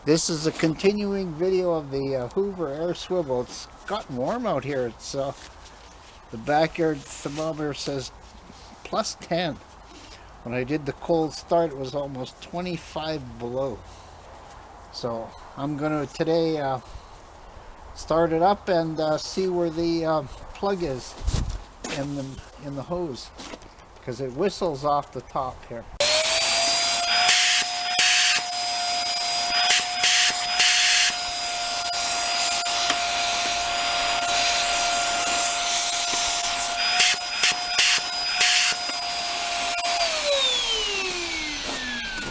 This is a continuing video of the Hoover air swivel. It's gotten warm out here. It's the backyard thermometer says plus 10. When I did the cold start, it was almost 25 below. So I'm going to today start it up and see where the plug is in the hose, because it whistles off the top here.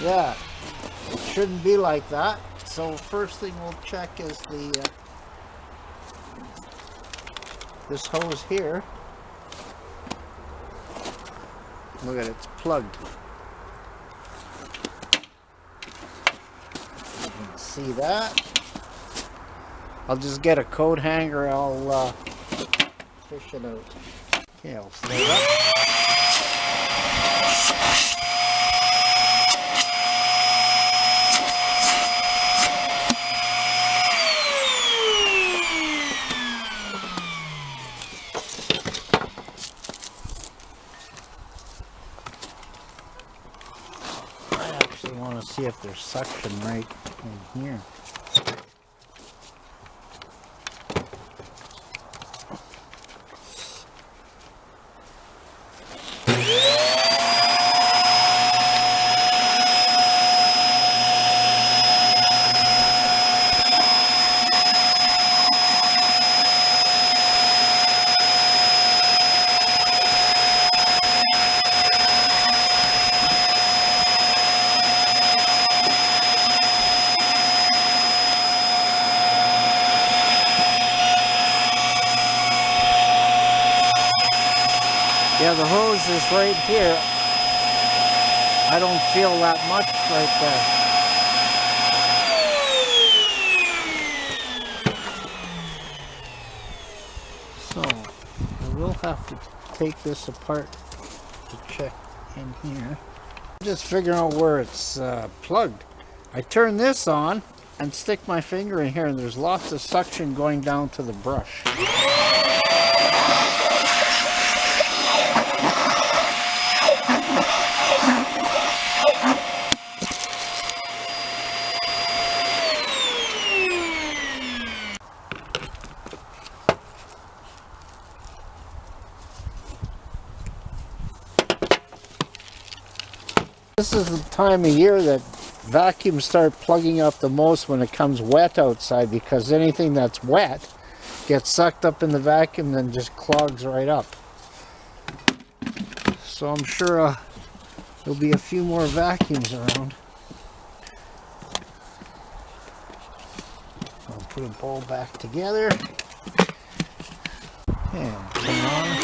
Yeah, it shouldn't be like that. So first thing we'll check is the this hose here. Look at it, it's plugged. You can see that. I'll just get a coat hanger. I'll fish it out. Okay, I'll stay up. I want to see if there's suction right in here. Yeah, the hose is right here. I don't feel that much right there. So, I will have to take this apart to check in here. I'm just figuring out where it's plugged. I turn this on and stick my finger in here, and there's lots of suction going down to the brush. This is the time of year that vacuums start plugging up the most, when it comes wet outside, because anything that's wet gets sucked up in the vacuum and just clogs right up. So I'm sure there'll be a few more vacuums around. I'll put a bowl back together and turn on.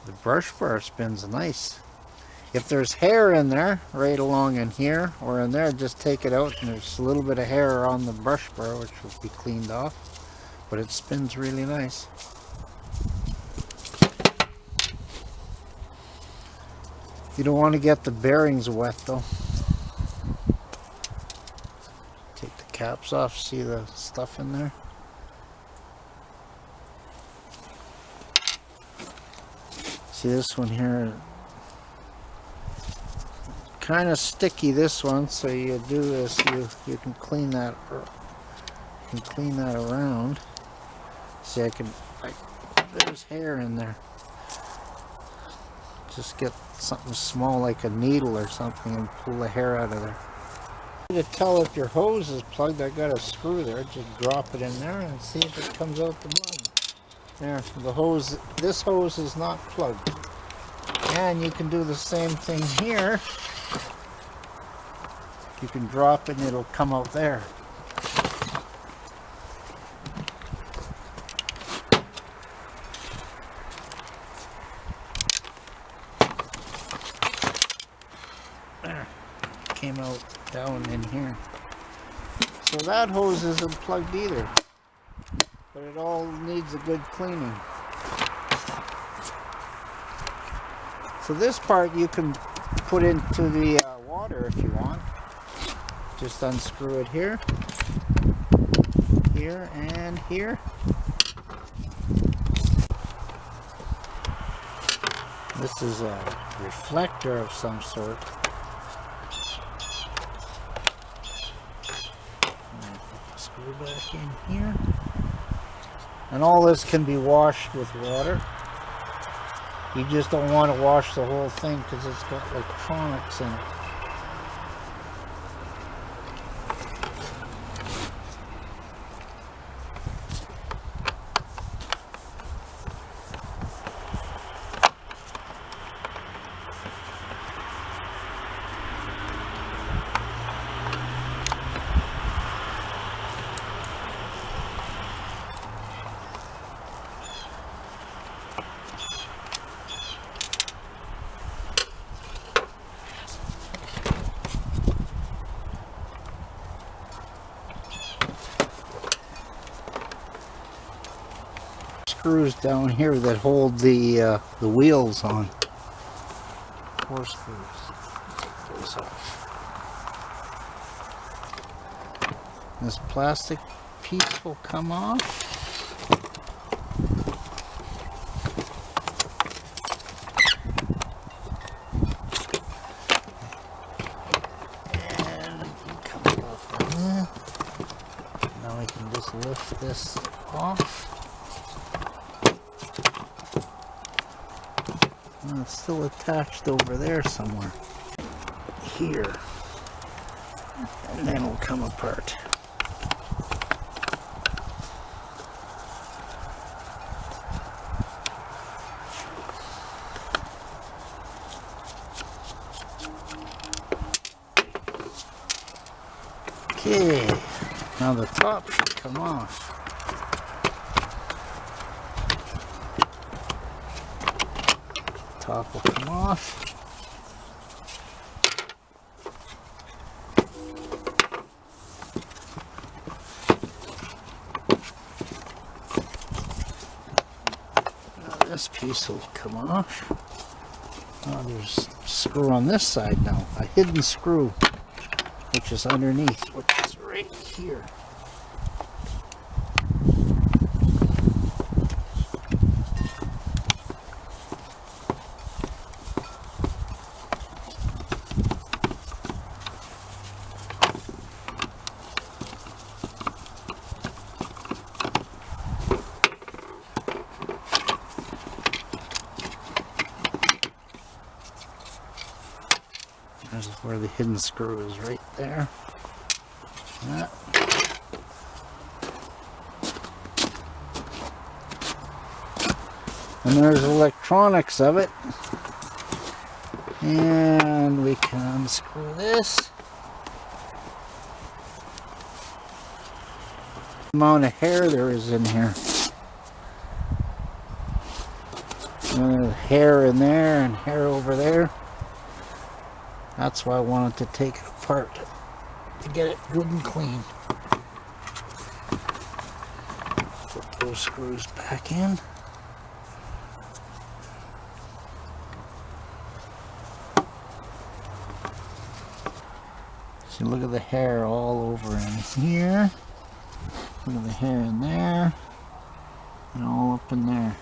The brush bar spins nice. If there's hair in there, right along in here or in there, just take it out, and there's a little bit of hair on the brush bar, which will be cleaned off. But it spins really nice. You don't want to get the bearings wet though. Take the caps off, see the stuff in there? See this one here, kind of sticky, this one, so you do this, you can clean that, around. See, there's hair in there. Just get something small like a needle or something and pull the hair out of there. To tell if your hose is plugged, I got a screw there. Just drop it in there and see if it comes out the bottom. There, the hose, this hose is not plugged. And you can do the same thing here. You can drop it and it'll come out there. There, came out down in here. So that hose isn't plugged either, but it all needs a good cleaning. So this part you can put into the water if you want. Just unscrew it here, here, and here. This is a reflector of some sort. Screw back in here. And all this can be washed with water. You just don't want to wash the whole thing because it's got electronics in it. Screws down here that hold the wheels on. 4 screws. Take those off. This plastic piece will come off. And we can come off like that. Now we can just lift this off. It's still attached over there somewhere. Here. And then it'll come apart. Okay. Now the top should come off. Top will come off. Now this piece will come off. Oh, there's a screw on this side now. A hidden screw, which is underneath, which is right here. There's where the hidden screw is, right there. That. And there's electronics of it. And we can unscrew this. The amount of hair there is in here. And there's hair in there and hair over there. That's why I wanted to take it apart to get it good and clean. Put those screws back in. See, look at the hair all over in here. Look at the hair in there. And all up in there.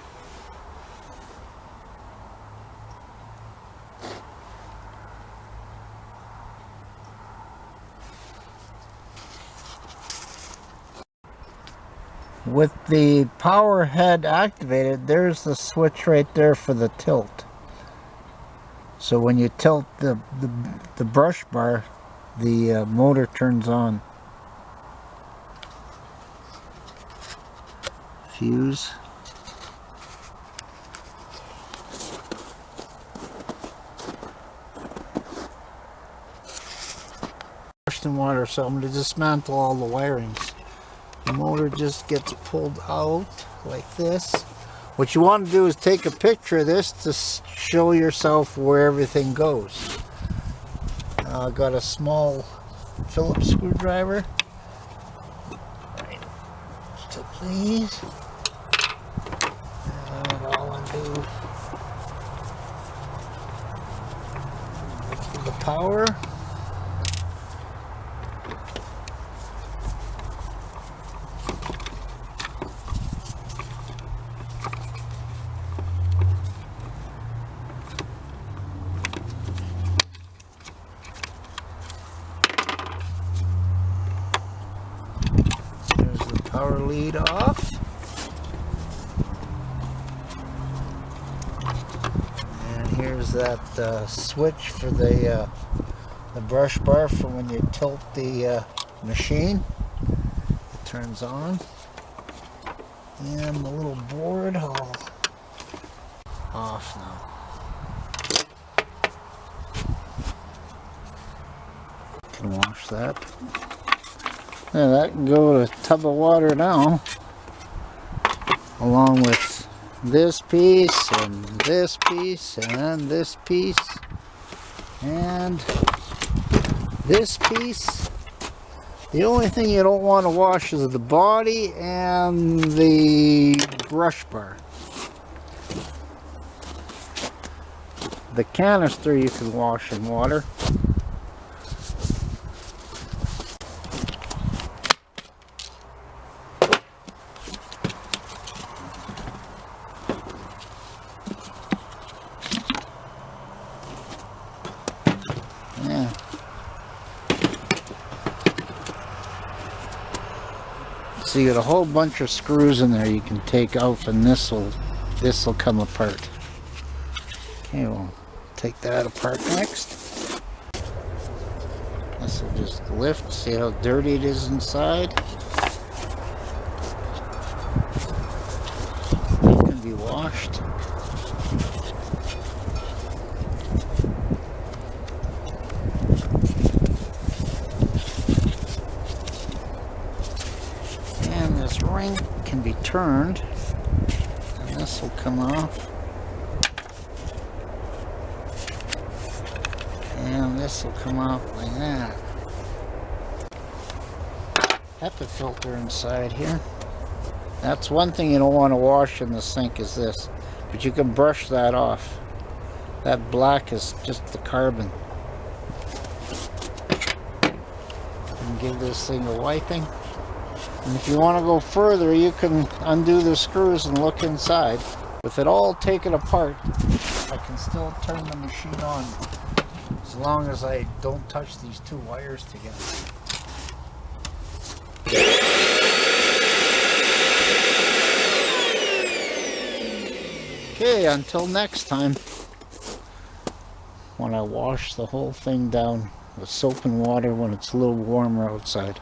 With the power head activated, there's the switch right there for the tilt. So when you tilt the brush bar, the motor turns on. Fuse. washed in water, so I'm going to dismantle all the wirings. The motor just gets pulled out like this. What you want to do is take a picture of this to show yourself where everything goes. I've got a small Phillips screwdriver. Right to these. And all I do is the power. Power lead off, and here's that switch for the brush bar for when you tilt the machine. It turns on, and the little board all off now. Can wash that. Yeah, that can go to a tub of water now, along with this piece and this piece and this piece and this piece. The only thing you don't want to wash is the body and the brush bar. The canister you can wash in water. Yeah. So you got a whole bunch of screws in there you can take out, and this will come apart. Okay, we'll take that apart next. This will just lift. See how dirty it is inside? It can be washed. This ring can be turned, and this will come off, and this will come off like that. HEPA filter inside here. That's one thing you don't want to wash in the sink, is this, but you can brush that off. That black is just the carbon. And give this thing a wiping. And if you want to go further, you can undo the screws and look inside. With it all taken apart, I can still turn the machine on, as long as I don't touch these two wires together. Okay, until next time, when I wash the whole thing down with soap and water when it's a little warmer outside.